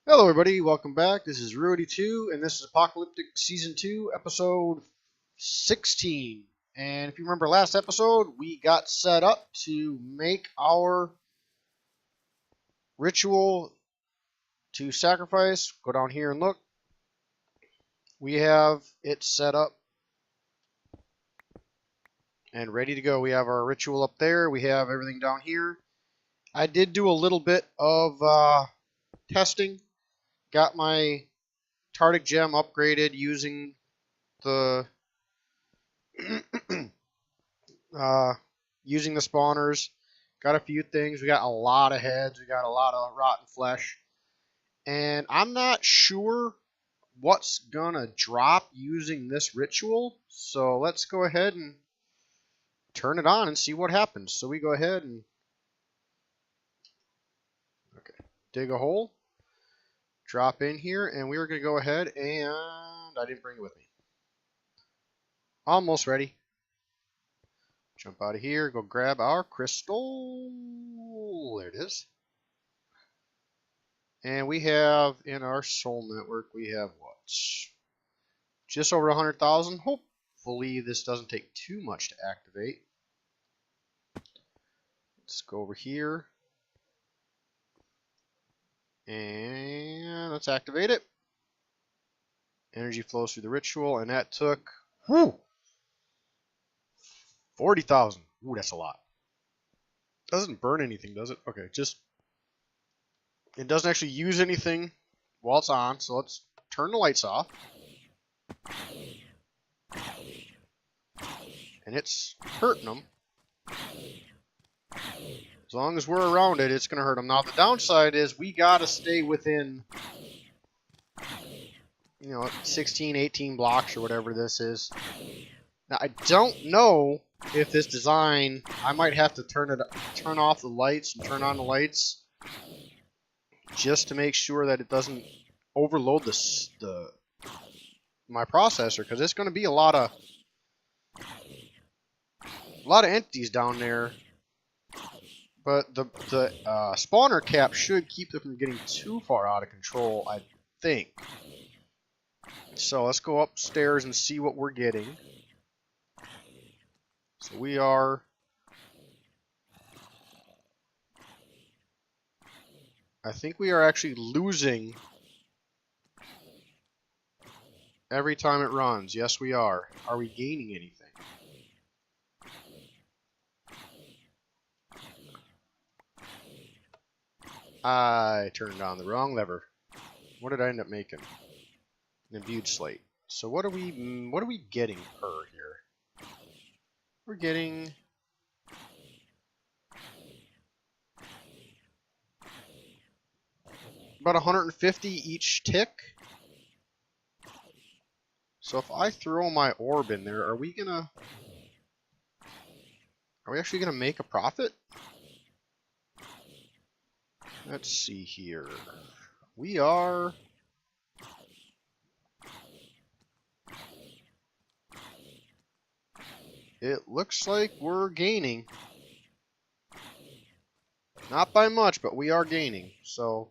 Hello everybody, welcome back. This is Rudy2 and this is Apocalyptic Season 2, Episode 16. And if you remember last episode, we got set up to make our ritual to sacrifice. Go down here and look. We have it set up and ready to go. We have our ritual up there. We have everything down here. I did do a little bit of testing. Got my Tardic gem upgraded using the using the spawners. Got a few things. We got a lot of heads. We got a lot of rotten flesh. And I'm not sure what's gonna drop using this ritual. So let's go ahead and turn it on and see what happens. So we go ahead and dig a hole. Drop in here, and we are going to go ahead and I didn't bring it with me. Almost ready. Jump out of here, go grab our crystal. There it is. And we have in our soul network, we have what? Just over 100,000. Hopefully this doesn't take too much to activate. Let's go over here. And let's activate it. Energy flows through the ritual, and that took 40,000. Ooh, that's a lot. Doesn't burn anything, does it? Okay, just it doesn't actually use anything while it's on. So let's turn the lights off. And it's hurting them. As long as we're around it, it's going to hurt them. Now, the downside is we got to stay within, 16, 18 blocks or whatever this is. Now, I don't know if this design, I might have to turn off the lights and turn on the lights just to make sure that it doesn't overload my processor, because it's going to be a lot of entities down there. But the spawner cap should keep them from getting too far out of control, I think. So let's go upstairs and see what we're getting. So we are... I think we are actually losing every time it runs. Yes, we are. Are we gaining anything? I turned on the wrong lever. What did I end up making? An imbued slate. So what are we getting per here? We're getting about 150 each tick. So if I throw my orb in there, are we actually gonna make a profit? Let's see here. We are... It looks like we're gaining. Not by much, but we are gaining. So...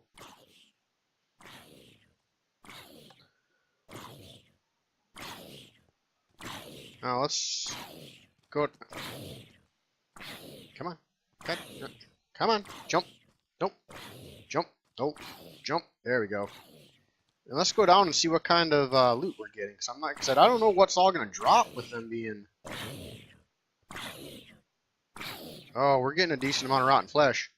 Now let's go... Come on. Come on. Jump. Nope. Jump. Nope. Jump. There we go. And let's go down and see what kind of loot we're getting. Because like I said, I don't know what's all going to drop with them being... Oh, we're getting a decent amount of rotten flesh.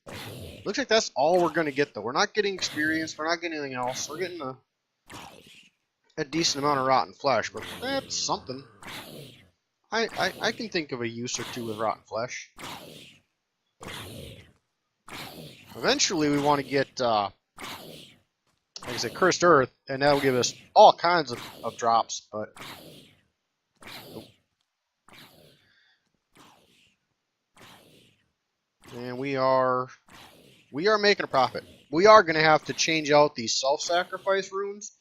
Looks like that's all we're going to get, though. We're not getting experience. We're not getting anything else. We're getting a decent amount of rotten flesh. But that's something. I can think of a use or two with rotten flesh. Eventually, we want to get, like I said, Cursed Earth, and that'll give us all kinds of drops, but... And we are making a profit. We are going to have to change out these self-sacrifice runes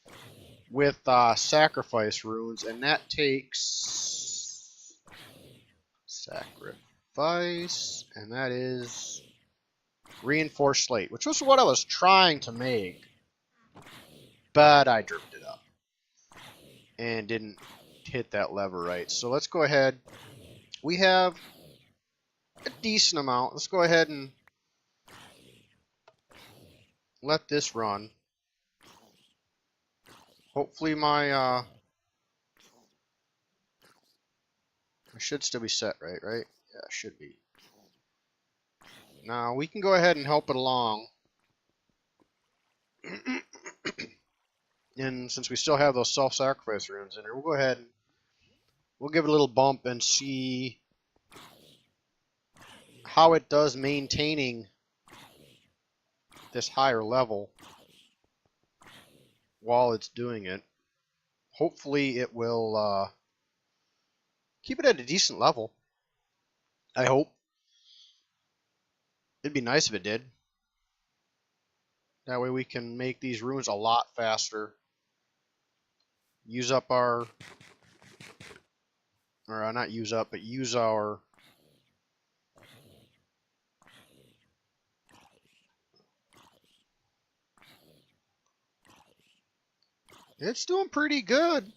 with sacrifice runes, and that takes sacrifice, and that is reinforced slate, which was what I was trying to make. but I dripped it up and didn't hit that lever right. So let's go ahead. We have a decent amount. Let's go ahead and let this run. Hopefully I should still be set, right? Yeah, it should be. Now we can go ahead and help it along. And since we still have those self-sacrifice runes in there, we'll go ahead and we'll give it a little bump and see how it does maintaining this higher level while it's doing it. Hopefully it will keep it at a decent level. I hope. It'd be nice if it did. That way we can make these runes a lot faster. Use up our... Or not use up, but use our... It's doing pretty good.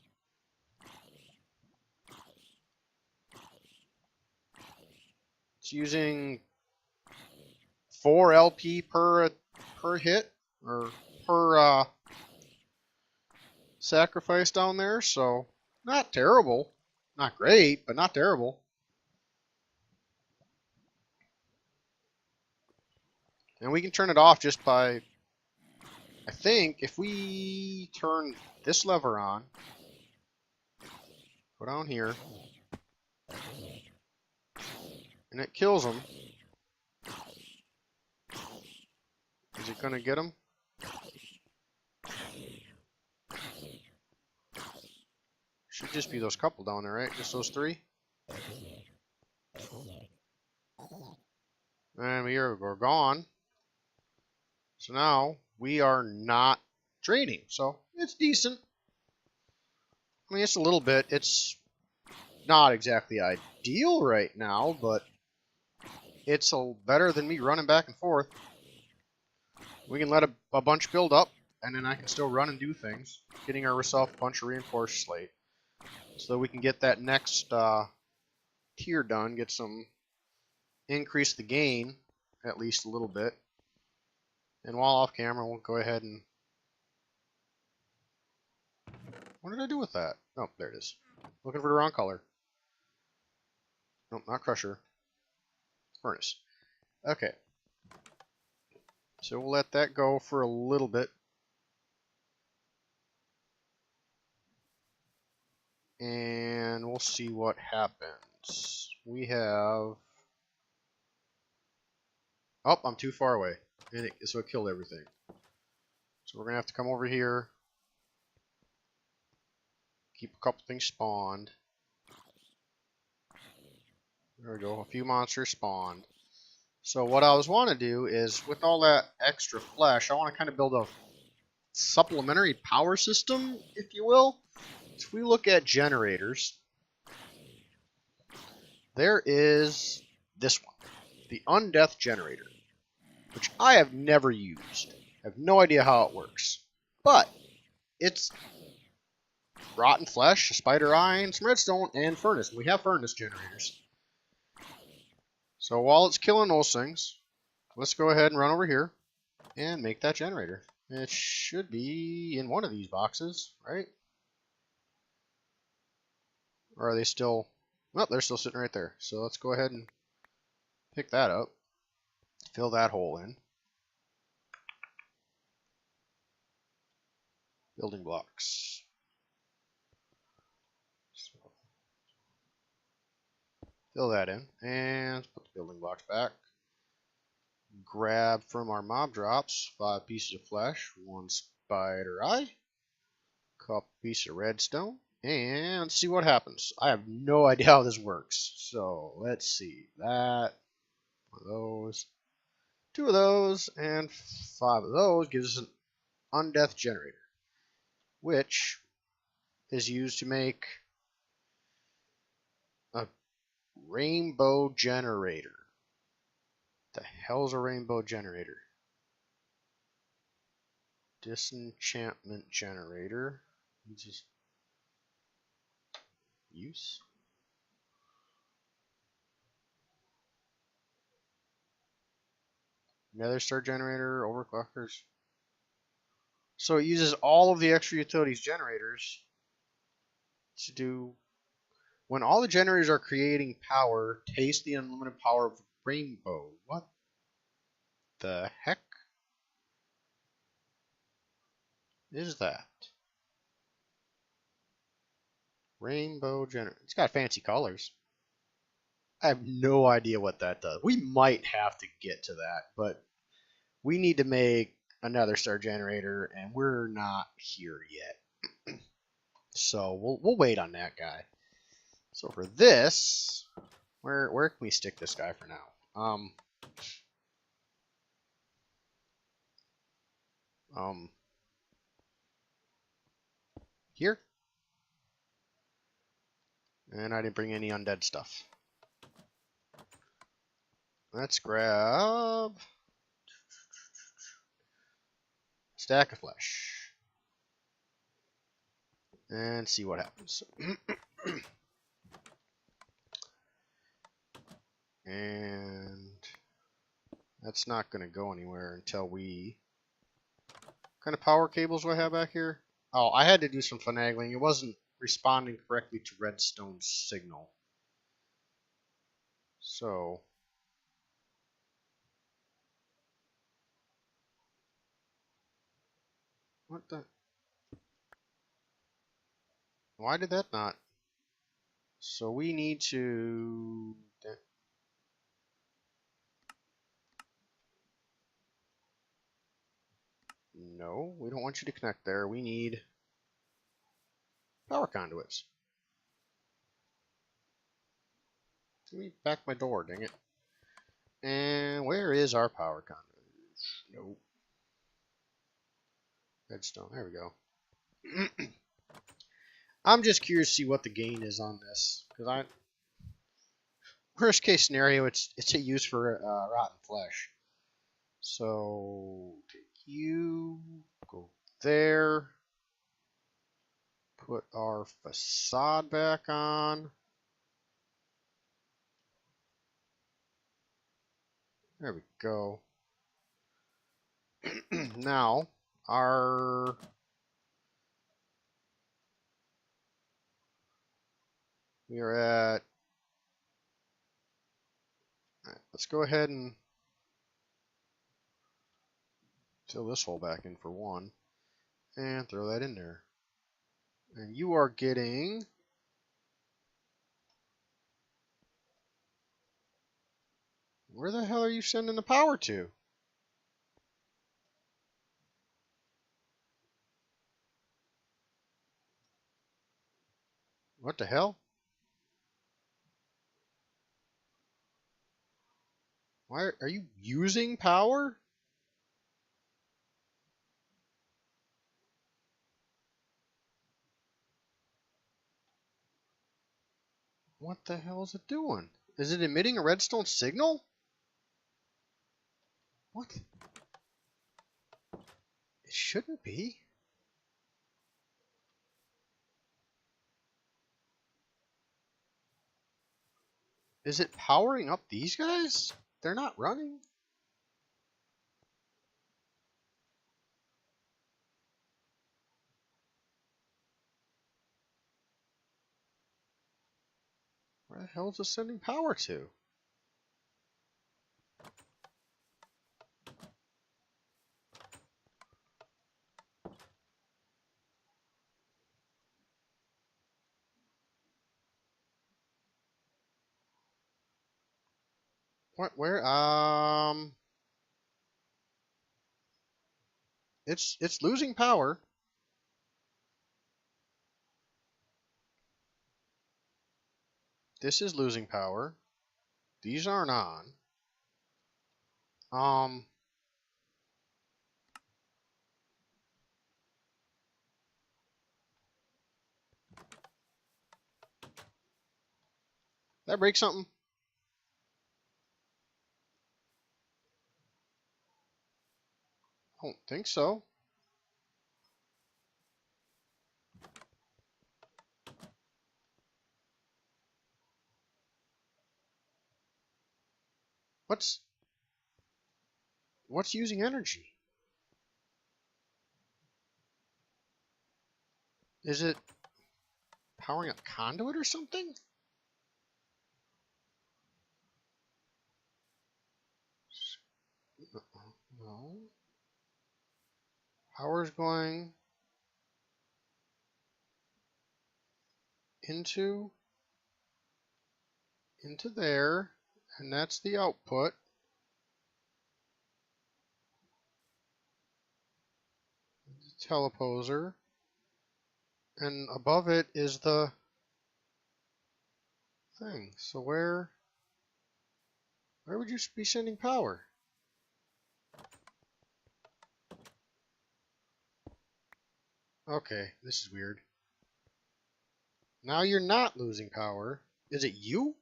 It's using 4 LP per hit, or per sacrifice down there, so not terrible. Not great, but not terrible. And we can turn it off just by, I think, if we turn this lever on, go down here, and it kills them. Is it going to get them? Should just be those couple down there, right? Just those 3? And we're gone. So now we are not draining. So it's decent. I mean, it's a little bit. It's not exactly ideal right now, but it's better than me running back and forth. We can let a bunch build up, and then I can still run and do things, getting ourselves a bunch of reinforced slate, so that we can get that next tier done, get some, increase the gain at least a little bit. And while off camera, we'll go ahead and... What did I do with that? Oh, there it is. Looking for the wrong color. Nope, not Crusher. Furnace. Okay. So we'll let that go for a little bit. And we'll see what happens. We have... Oh, I'm too far away. And so it killed everything. So we're going to have to come over here. Keep a couple things spawned. There we go. A few monsters spawned. So what I was want to do is, with all that extra flesh, I want to kind of build a supplementary power system, if you will. If we look at generators, there is this one, the Undeath Generator, which I have never used. I have no idea how it works. But it's rotten flesh, a spider eye, and some redstone, and furnace. We have furnace generators. So while it's killing those things, let's go ahead and run over here and make that generator. It should be in one of these boxes, right? Or are they still... Well, they're still sitting right there. So let's go ahead and pick that up. Fill that hole in. Building blocks. So fill that in. And let's put the building blocks back. Grab from our mob drops 5 pieces of flesh, 1 spider eye, couple pieces of redstone, and see what happens. I have no idea how this works. So let's see. That, 1 of those, 2 of those, and 5 of those gives us an undeath generator, which is used to make a rainbow generator. The hell's a rainbow generator? Disenchantment generator. Just use. Nether star generator, overclockers. So it uses all of the extra utilities generators to do. When all the generators are creating power, taste the unlimited power of the rainbow. What the heck is that? Rainbow generator. It's got fancy colors. I have no idea what that does. We might have to get to that, but we need to make another star generator, and we're not here yet. So we'll wait on that guy. So for this, where can we stick this guy for now? Here. And I didn't bring any undead stuff. Let's grab stack of flesh and see what happens. And that's not going to go anywhere until we... What kind of power cables do I have back here? Oh, I had to do some finagling. It wasn't responding correctly to redstone signal. So... What the... Why did that not... So we need to... No, we don't want you to connect there. We need power conduits. Give me back my door, dang it. And where is our power conduit? Nope. Redstone, there we go. I'm just curious to see what the gain is on this. Because worst case scenario, it's a use for rotten flesh. So take you, go there, put our facade back on. There we go. Now, we are at, let's go ahead and fill this hole back in for one, and throw that in there. And you are getting... Where the hell are you sending the power to? What the hell? Why are you using power? What the hell is it doing? Is it emitting a redstone signal? What? It shouldn't be. Is it powering up these guys? They're not running. Where the hell is it sending power to? What? Where? It's losing power. This is losing power. These aren't on. That break something? I don't think so. What's using energy? Is it powering a conduit or something? No. Power's going into there, and that's the output. The teleposer, and above it is the thing. So where would you be sending power? Okay, this is weird. Now you're not losing power. Is it you?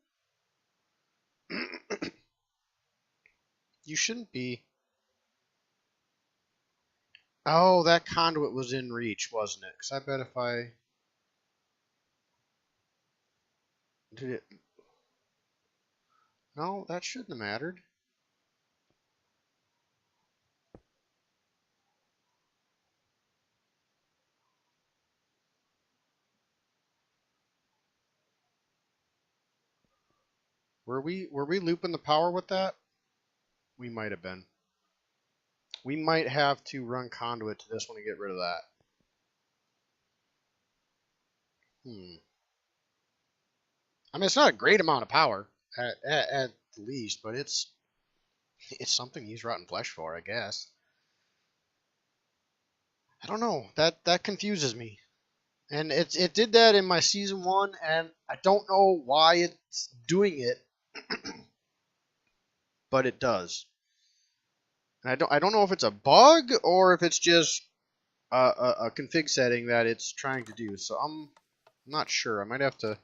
You shouldn't be. Oh, that conduit was in reach, wasn't it? Because I bet if I did it... No, that shouldn't have mattered. Were we looping the power with that? We might have been. We might have to run conduit to this one to get rid of that. I mean, it's not a great amount of power at least, but it's something to use rotten flesh for, I guess. I don't know. That confuses me. And it did that in my season 1, and I don't know why it's doing it, but it does. And I don't know if it's a bug or if it's just a config setting that it's trying to do. So I'm not sure. I might have to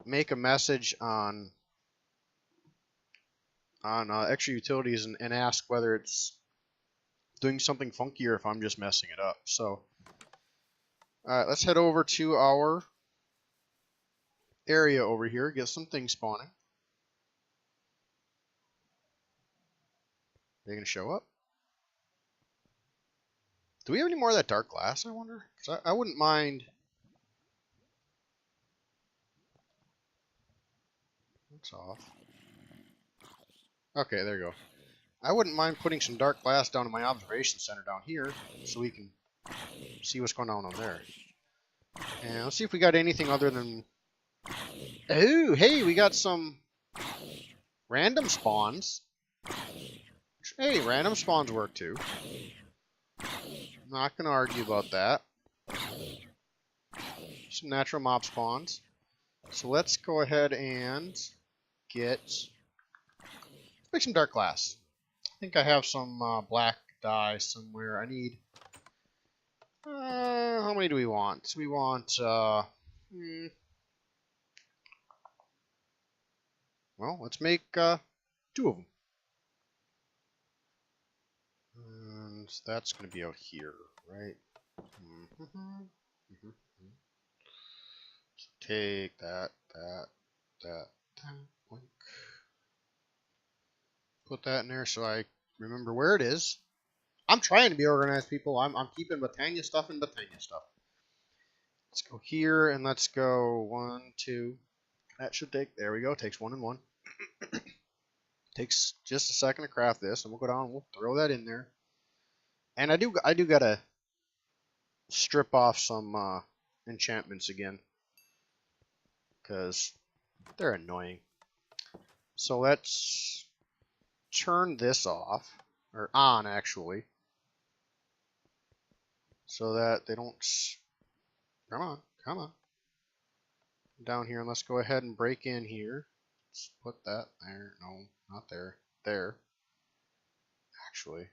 make a message on extra utilities and ask whether it's doing something funky or if I'm just messing it up. So alright, let's head over to our area over here, get some things spawning. Are they gonna show up? Do we have any more of that dark glass, I wonder? Because I wouldn't mind. That's off. Okay, there you go. I wouldn't mind putting some dark glass down in my observation center down here so we can see what's going on there. And let's see if we got anything other than... Oh, hey, we got some random spawns. Hey, random spawns work too. I'm not going to argue about that. Some natural mob spawns. So let's go ahead and make some dark glass. I think I have some black dye somewhere. I need... how many do we want? We want... well, let's make 2 of them. And that's going to be out here, right? So take that. Boink. Put that in there so I remember where it is. I'm trying to be organized, people. I'm keeping Botania stuff in Botania stuff. Let's go here and let's go 1, 2. That should take... There we go. Takes 1 and 1. Takes just a second to craft this, and we'll go down and we'll throw that in there. And I do gotta strip off some enchantments again, because they're annoying. So let's turn this off, or on actually, so that they don't... Come on. Down here, and let's go ahead and break in here. Let's put that there. No, not there. There. Actually.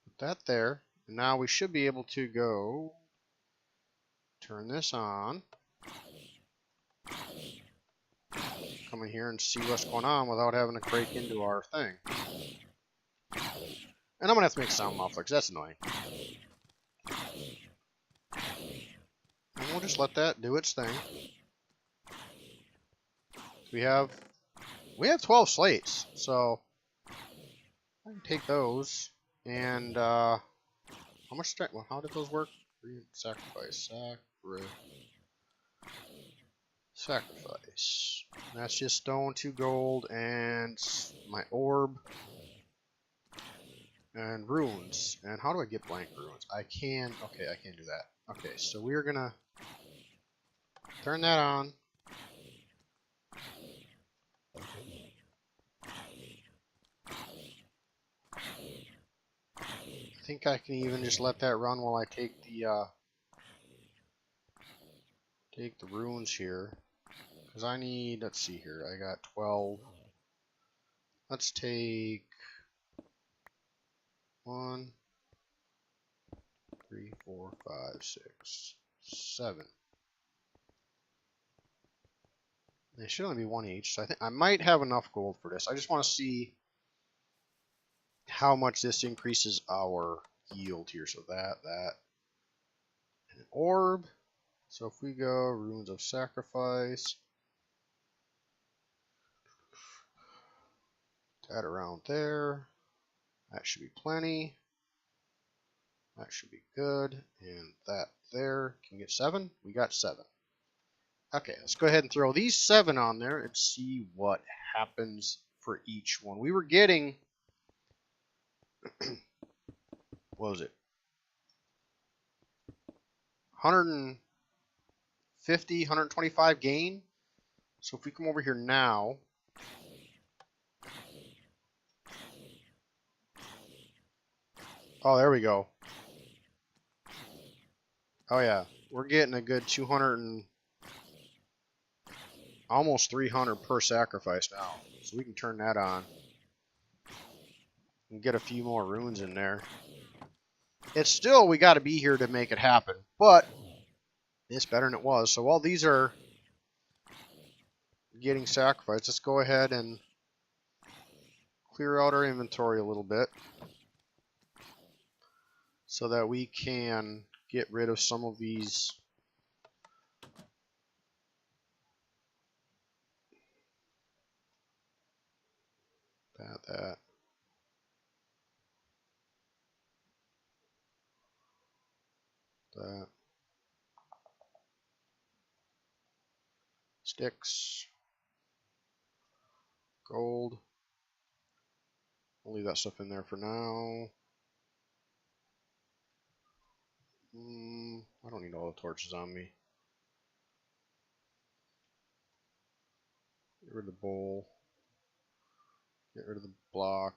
Put that there. And now we should be able to go turn this on. Come in here and see what's going on without having to break into our thing. And I'm going to have to make sound muffler because that's annoying. And we'll just let that do its thing. We have 12 slates, so I can take those. And how much time? Well, how did those work? Sacrifice. Sacrifice. That's just stone, 2 gold, and my orb. And runes. And how do I get blank runes? I can. Okay, I can't do that. Okay, so we're gonna turn that on. I think I can even just let that run while I take the runes here. Because I need, let's see here, I got 12. Let's take 1, 3, 4, 5, 6, 7. They should only be 1 each, so I think I might have enough gold for this. I just want to see how much this increases our yield here. So that, and an orb. So if we go runes of sacrifice, that around there, that should be plenty. That should be good. And that there can get 7. We got 7. Okay, let's go ahead and throw these 7 on there and see what happens for each one. We were getting, what was it? 150, 125 gain. So if we come over here now, oh, there we go. Oh yeah, we're getting a good 200 and almost 300 per sacrifice now. So we can turn that on and get a few more runes in there. It's still, we got to be here to make it happen, but it's better than it was. So while these are getting sacrificed, let's go ahead and clear out our inventory a little bit so that we can get rid of some of these that sticks, gold. I'll leave that stuff in there for now. I don't need all the torches on me. Get rid of the bowl. Get rid of the block.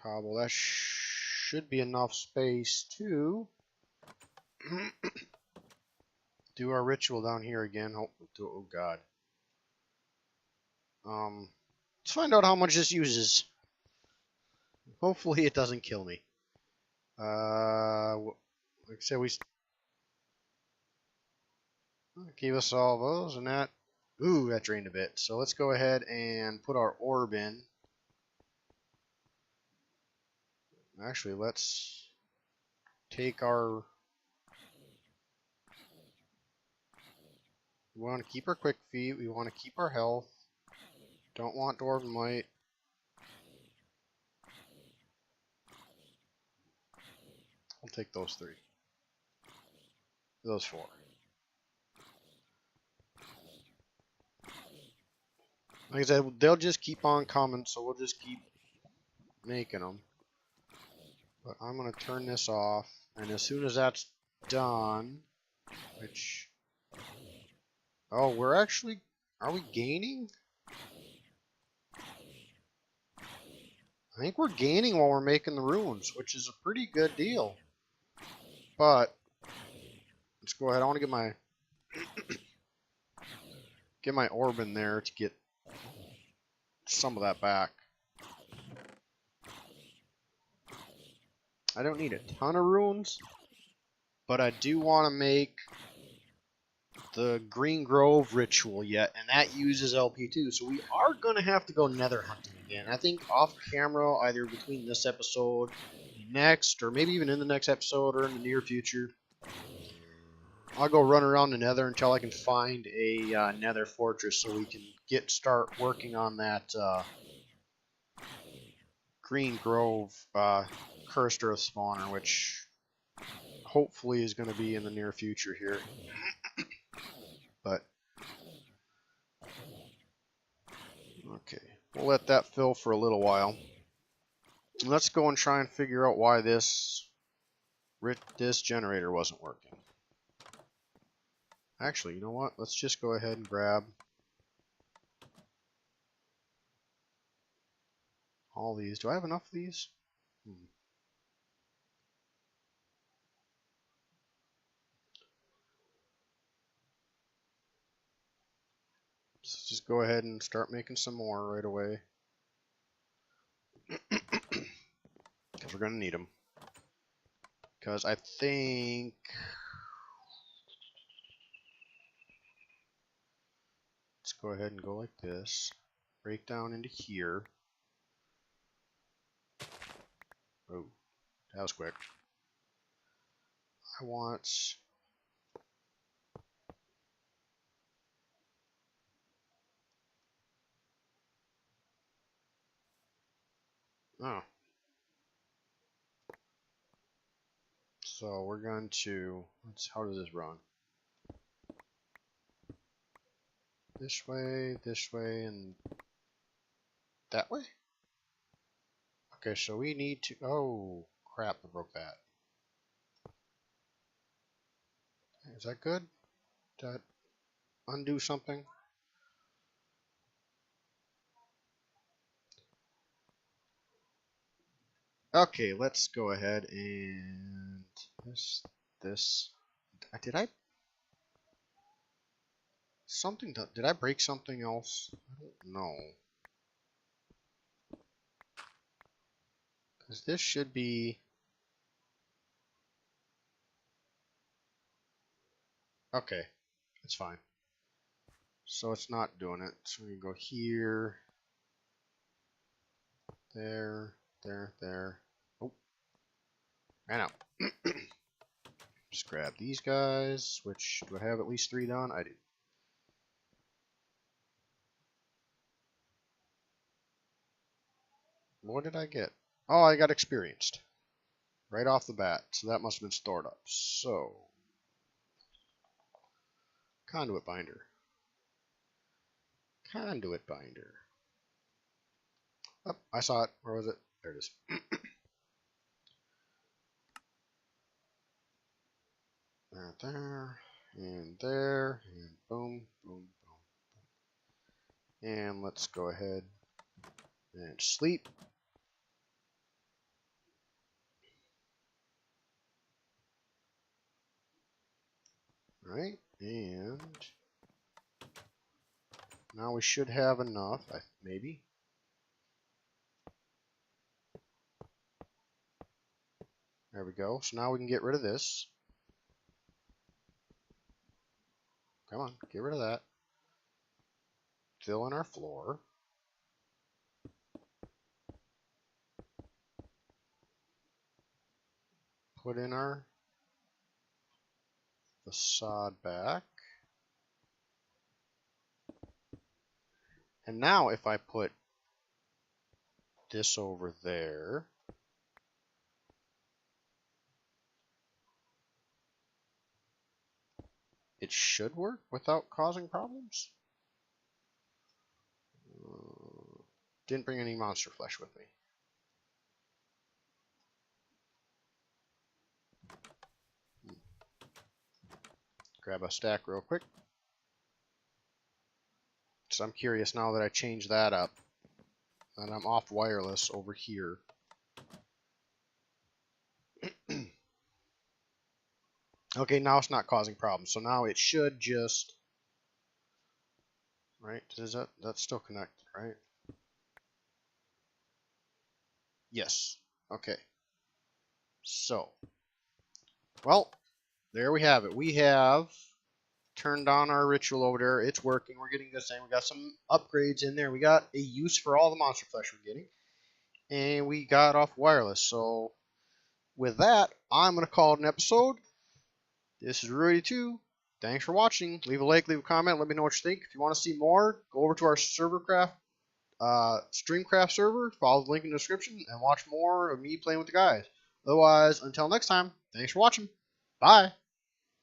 Cobble. That should be enough space to do our ritual down here again. Oh God. Let's find out how much this uses. Hopefully it doesn't kill me. Like I said, we gave us all those, and that, ooh, that drained a bit. So let's go ahead and put our orb in. Actually, let's take our, we want to keep our quick feet, we want to keep our health, don't want Dwarven Might. I'll take those 3. Those 4. Like I said, they'll just keep on coming, so we'll just keep making them. But I'm going to turn this off, and as soon as that's done, which, oh, we're actually, are we gaining? I think we're gaining while we're making the runes, which is a pretty good deal. But let's go ahead. I want to get my orb in there to get some of that back. I don't need a ton of runes, but I do want to make the Green Grove ritual yet, and that uses LP2, so we are going to have to go nether hunting again. I think off camera, either between this episode, next, or maybe even in the next episode or in the near future, I'll go run around the nether until I can find a nether fortress so we can start working on that Green Grove cursed earth spawner, which hopefully is going to be in the near future here. But okay, we'll let that fill for a little while. Let's go and try and figure out why this generator wasn't working. Actually, you know what? Let's just go ahead and grab all these. Do I have enough of these? Let's just go ahead and start making some more right away. Because we're going to need them. Because I think... Let's go ahead and go like this. Break down into here. Oh, that was quick. I want... Oh. So we're going to... How does this run? This way, and that way? Okay, so we need to... Oh, crap, I broke that. Is that good? Did that undo something? Okay, let's go ahead and... This... Did I... Something... Did I break something else? I don't know. Because this should be... Okay, it's fine. So it's not doing it. So we can go here, there, there. Oh, ran out. Just grab these guys, which, do I have at least 3 done? I do. What did I get? Oh, I got experienced. Right off the bat. So that must have been stored up. So, conduit binder. Conduit binder. Oh, I saw it. Where was it? There it is. There, and boom, boom, boom. And let's go ahead and sleep. Right, and now we should have enough, maybe. There we go. So now we can get rid of this. Come on, get rid of that. Fill in our floor. Put in our facade back. And now if I put this over there, it should work without causing problems. Didn't bring any monster flesh with me. Grab a stack real quick. So I'm curious now that I changed that up, and I'm off wireless over here. Okay, now it's not causing problems. So now it should just... Right? That's still connected, right? Yes. Okay. So, well, there we have it. We have turned on our ritual over there. It's working. We're getting this thing. We got some upgrades in there. We got a use for all the monster flesh we're getting. And we got off wireless. So, with that, I'm going to call it an episode. This is Rudy 2. Thanks for watching. Leave a like, leave a comment, let me know what you think. If you want to see more, go over to our Servercraft, Streamcraft server, follow the link in the description, and watch more of me playing with the guys. Otherwise, until next time, thanks for watching. Bye.